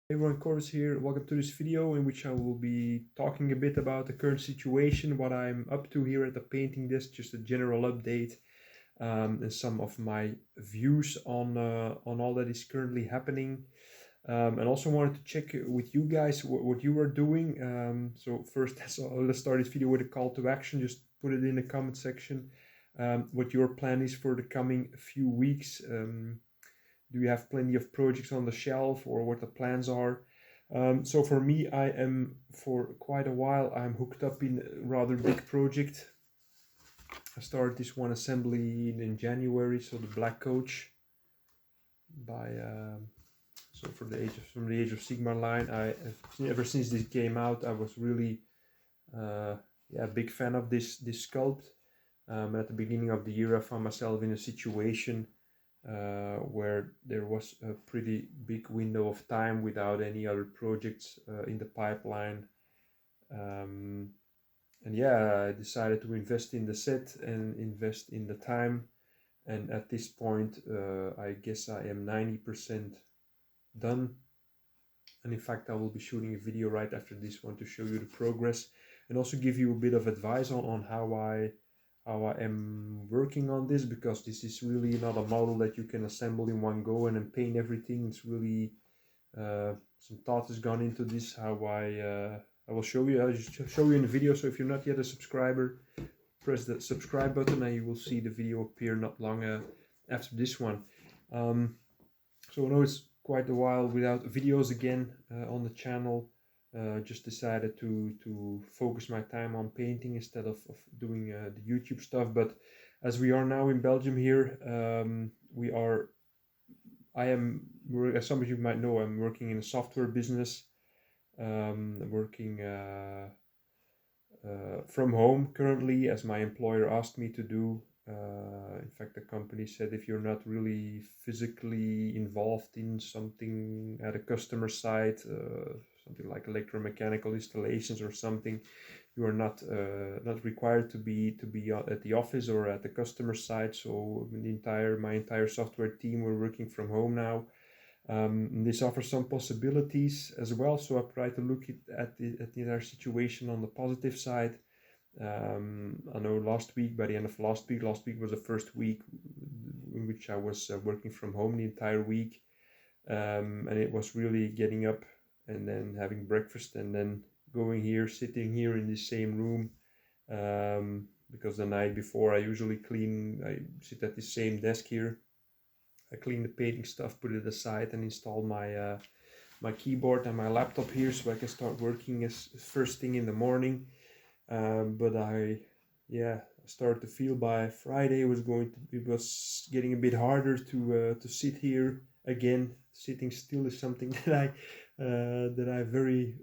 Hey everyone, Corvus here. Welcome to this video in which I will be talking a bit about the current situation, what I'm up to here at the painting desk, just a general update, and some of my views on all that is currently happening. And also wanted to check with you guys what you are doing. So first, let's start this video with a call to action. Just put it in the comment section, what your plan is for the coming few weeks. Do you have plenty of projects on the shelf, or what the plans are? So for me, I am for quite a while I'm hooked up in a rather big project. I started this one assembly in January, so the black coach by so for the from the Age of Sigmar line. Ever since this came out, I was really a big fan of this sculpt. At the beginning of the year, I found myself in a situation where there was a pretty big window of time without any other projects in the pipeline. And yeah, I decided to invest in the set and invest in the time. And at this point, I guess I am 90% done. And in fact, I will be shooting a video right after this one to show you the progress and also give you a bit of advice on how I am working on this, because this is really not a model that you can assemble in one go and then paint everything. It's really some thought has gone into this. I will show you. I'll just show you in the video. So if you're not yet a subscriber, press the subscribe button and you will see the video appear not long after this one. So I know it's quite a while without videos again on the channel. Just decided to focus my time on painting instead of doing the YouTube stuff. But as we are now in Belgium here, as some of you might know, I'm working in a software business, working from home currently, as my employer asked me to do. In fact, the company said if you're not really physically involved in something at a customer site, something like electromechanical installations or something, you are not required to be at the office or at the customer site. So my entire software team, we're working from home now. This offers some possibilities as well. So I try to look at the entire situation on the positive side. I know by the end of last week was the first week in which I was working from home the entire week. And it was really getting up and then having breakfast and then sitting here in the same room. Because the night before I sit at the same desk here. I clean the painting stuff, put it aside, and install my keyboard and my laptop here so I can start working as first thing in the morning. But I started to feel by Friday it was getting a bit harder to sit here again. Sitting still is something that I very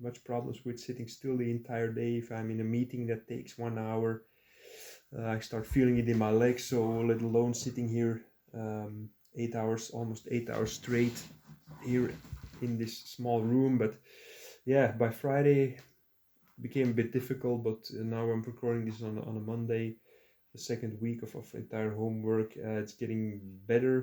much problems with sitting still the entire day. If I'm in a meeting that takes 1 hour, I start feeling it in my legs. So let alone sitting here almost 8 hours straight here in this small room. But yeah, by Friday became a bit difficult, but now I'm recording this on a Monday, the second week of entire homework. It's getting better.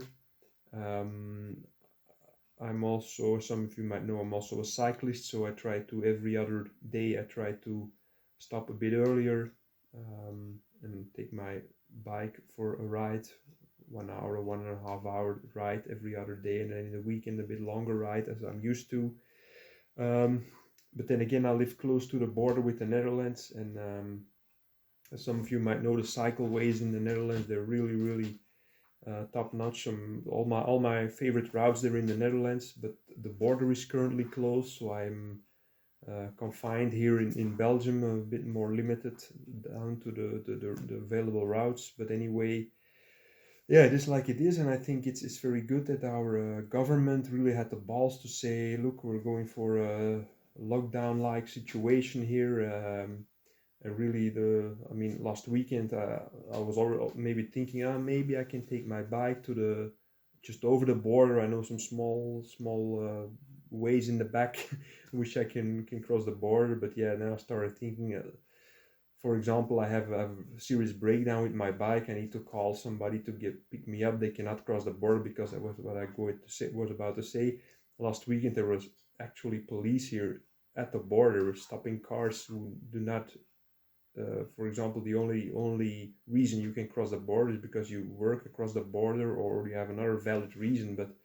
I'm also, some of you might know, I'm also a cyclist, so every other day I try to stop a bit earlier and take my bike for a ride, 1 hour or 1.5 hour ride every other day, and then in the weekend a bit longer ride as I'm used to. But then again, I live close to the border with the Netherlands, and as some of you might know, the cycleways in the Netherlands, they're really, really top notch. All my favorite routes, they're in the Netherlands, but the border is currently closed, so I'm confined here in Belgium, a bit more limited down to the available routes. But anyway, yeah, it is like it is, and I think it's very good that our government really had the balls to say, look, we're going for a lockdown-like situation here. And really, last weekend I was already maybe thinking, maybe I can take my bike to just over the border. I know some small ways in the back which I can cross the border. But yeah, now I started thinking, for example, I have a serious breakdown with my bike. I need to call somebody to pick me up. They cannot cross the border because that was what I was about to say. Last weekend there was actually police here at the border stopping cars who do not. For example, the only reason you can cross the border is because you work across the border or you have another valid reason. But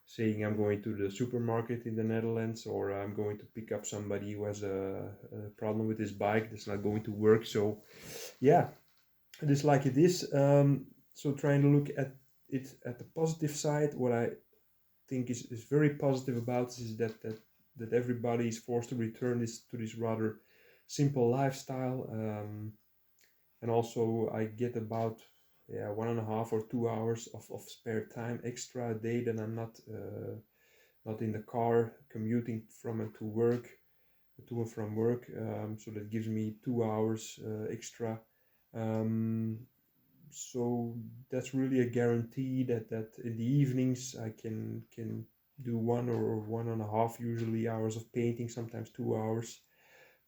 saying I'm going to the supermarket in the Netherlands, or I'm going to pick up somebody who has a problem with his bike that's not going to work. So yeah, it is like it is. So trying to look at it at the positive side, what I think is very positive about this is that everybody is forced to return to this rather simple lifestyle. And also I get about 1.5 or 2 hours of spare time extra a day that I'm not in the car commuting from and to work, to and from work. So that gives me 2 hours extra. So that's really a guarantee that in the evenings I can do 1 or 1.5 usually hours of painting, sometimes 2 hours.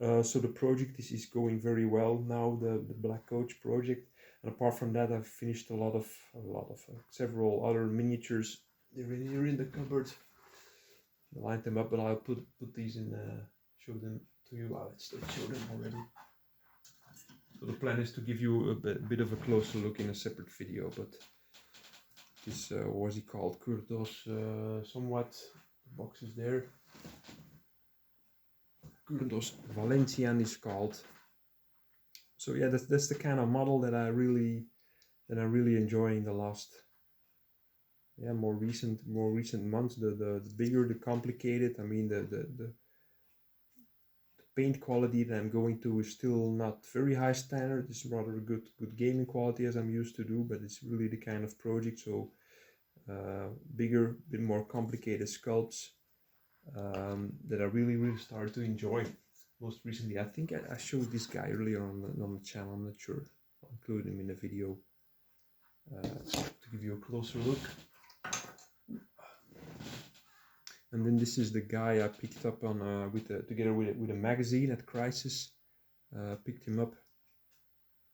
So the project is going very well now, the Black Coach project. And apart from that, I've finished a lot of several other miniatures. They're here in the cupboard. I lined them up, but I'll put these in, show them to you. Let's show them already. So the plan is to give you a bit of a closer look in a separate video, but this what's he called? Corvus somewhat. The box is there. Corvus Valencian is called. So yeah, that's the kind of model that I really enjoy in the last more recent months. The bigger, the complicated. I mean the paint quality that I'm going to is still not very high standard. It's rather good gaming quality as I'm used to do, but it's really the kind of project. So bigger, bit more complicated sculpts that I really started to enjoy. Most recently, I think I showed this guy earlier on the channel. I'm not sure. I'll include him in the video to give you a closer look. And then this is the guy I picked up on together with a magazine at Crisis. Picked him up.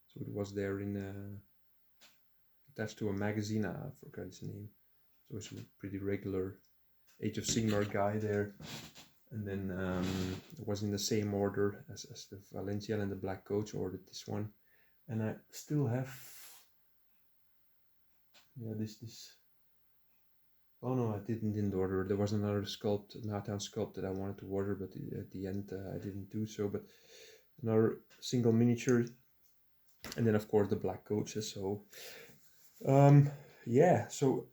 So it was there attached to a magazine. I forgot his name. So it's a pretty regular Age of Sigmar guy there. And then it was in the same order as the Valencian and the Black Coach. Ordered this one, and I still have this. Oh no, I didn't order. There was another sculpt, Nathan sculpt that I wanted to order, but at the end I didn't do so. But another single miniature, and then of course the Black Coaches. So so.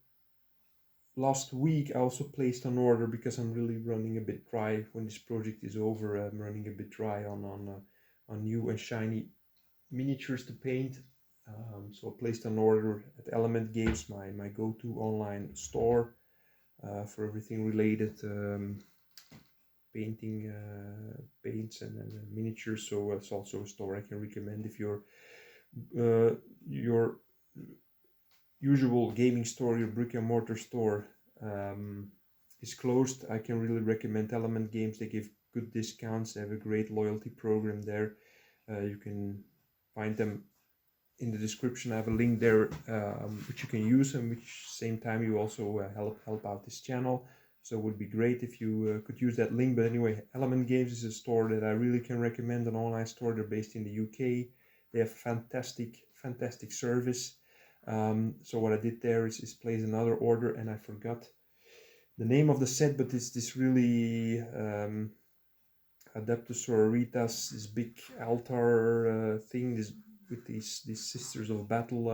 Last week I also placed an order because I'm really running a bit dry. When this project is over, I'm running a bit dry on new and shiny miniatures to paint. So I placed an order at Element Games, my go-to online store for everything related painting, paints and miniatures. So it's also a store I can recommend if your usual gaming store, your brick and mortar store is closed. I can really recommend Element Games. They give good discounts. They have a great loyalty program there. You can find them in the description. I have a link there which you can use, and which same time you also help out this channel. So it would be great if you could use that link. But anyway, Element Games is a store that I really can recommend, an online store. They're based in the UK. They have fantastic service. So what I did there is place another order, and I forgot the name of the set, but it's this really Adeptus Sororitas, this big altar thing, with these Sisters of Battle,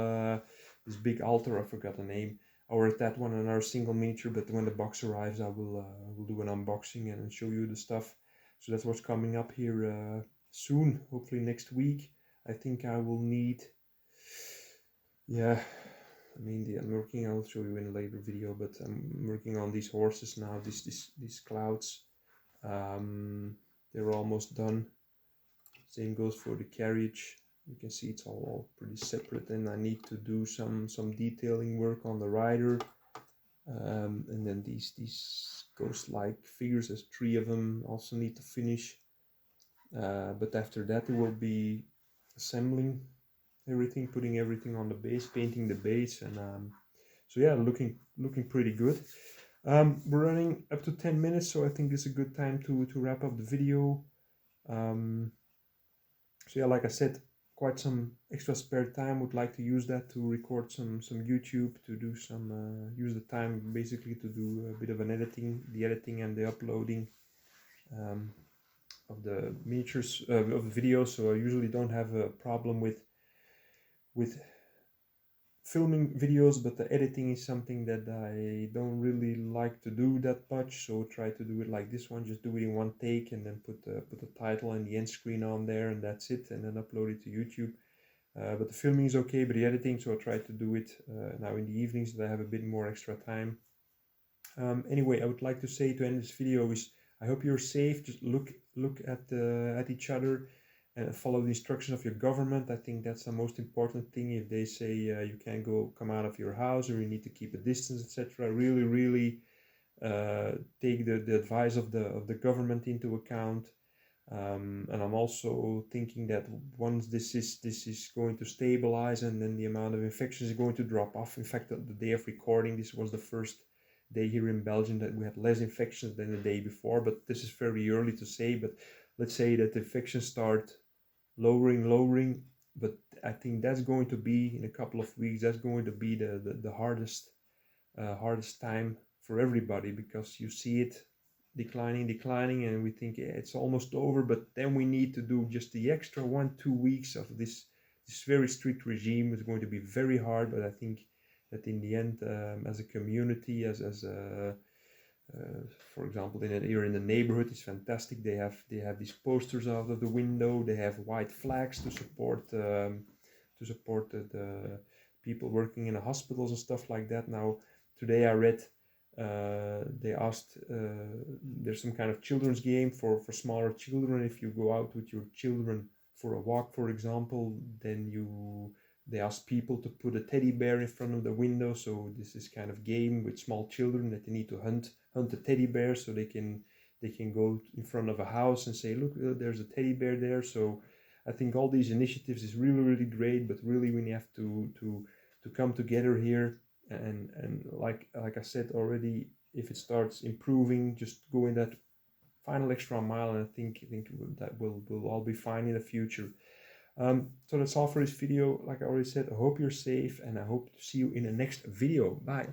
this big altar. I forgot the name. I ordered that one, another single miniature, but when the box arrives I will do an unboxing and show you the stuff. So that's what's coming up here soon, hopefully next week. I think I will need, I mean, I'm working, I'll show you in a later video, but I'm working on these horses now, these clouds. They're almost done. Same goes for the carriage. You can see it's all pretty separate, and I need to do some detailing work on the rider. And then these ghost-like figures, there's 3 of them, also need to finish. But after that it will be assembling everything, putting everything on the base, painting the base, and so yeah, looking pretty good. We're running up to 10 minutes, so I think this is a good time to wrap up the video. So yeah, like I said, quite some extra spare time. Would like to use that to record some YouTube, to do some use the time basically to do a bit of the editing and the uploading of the miniatures of the videos. So I usually don't have a problem with filming videos, but the editing is something that I don't really like to do that much. So try to do it like this one, just do it in one take, and then put the title and the end screen on there, and that's it, and then upload it to YouTube. But the filming is okay, but the editing, so I try to do it now in the evenings that I have a bit more extra time. Anyway, I would like to say to end this video is I hope you're safe. Just look at each other and follow the instructions of your government. I think that's the most important thing. If they say you can't come out of your house, or you need to keep a distance, etc., really take the advice of the government into account. And I'm also thinking that once this is going to stabilize, and then the amount of infections is going to drop off. In fact, the day of recording, this was the first day here in Belgium that we had less infections than the day before, but this is very early to say. But let's say that the infections start lowering, but I think that's going to be in a couple of weeks. That's going to be the hardest time for everybody, because you see it declining, and we think it's almost over. But then we need to do just the extra 1-2 weeks of this very strict regime. Is going to be very hard, but I think that in the end, as a community, as for example, here in the neighborhood, it's fantastic. They have these posters out of the window. They have white flags to support the people working in the hospitals and stuff like that. Now, today I read they asked there's some kind of children's game for smaller children. If you go out with your children for a walk, for example, then they ask people to put a teddy bear in front of the window. So this is kind of game with small children that they need to hunt a teddy bear, so they can go in front of a house and say, look, there's a teddy bear there. So I think all these initiatives is really great, but really we have to come together here, and like I said already, if it starts improving, just go in that final extra mile, and I think that will all be fine in the future. So that's all for this video. Like I already said, I hope you're safe, and I hope to see you in the next video. Bye.